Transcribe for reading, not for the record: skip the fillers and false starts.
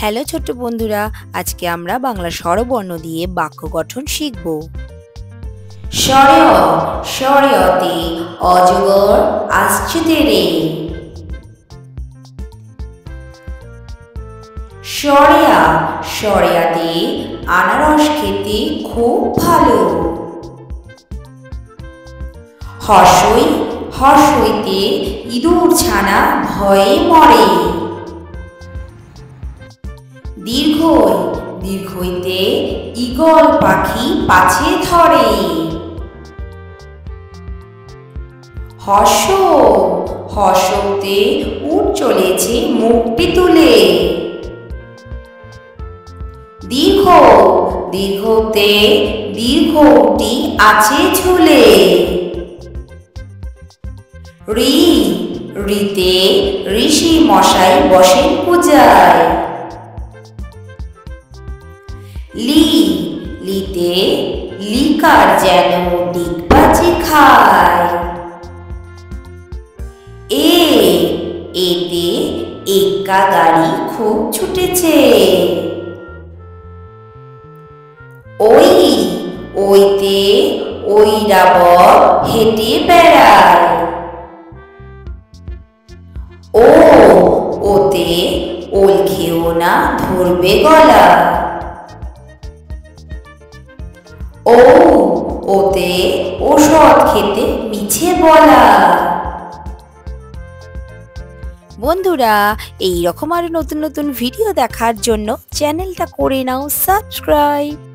Hello ছোট্ট বন্ধুরা, আজকে আমরা বাংলা স্বরবর্ণ দিয়ে বাক্য গঠন শিখব। স্বরে অ, স্বরে অতে অজগর আসছে তেরে। স্বরে আ, স্বরে আতে আনারস খেতে খুব ভালো। হর্ষই, হর্ষইতে ইঁদুর ছানা ভয়ে মরে। দীর্ঘই, দীর্ঘইতে ঈগল পাখি পাছে ধরে। হর্ষ, হর্ষতে উট চলেছে মুখটি তুলে। দীর্ঘ, দীর্ঘতে দীর্ঘটি আছে ঝুলে। ঋ, ঋতে ঋষি মশাই বসেন পূজায়। লি, লিতে লিকার যেন ডিগবাজি খায়। এ, এতে এক্কা গাড়ি খুব ছুটেছে। ওই, ওইতে ঐরাবত হেঁটে বেড়ায়। ও, ওতে ওল খেও না ধরবে গলা। ও, ওতে ওষুধ খেতে মিছে বলা। বন্ধুরা, এই রকম আরো নতুন নতুন ভিডিও দেখার জন্য চ্যানেলটা করে নাও সাবস্ক্রাইব।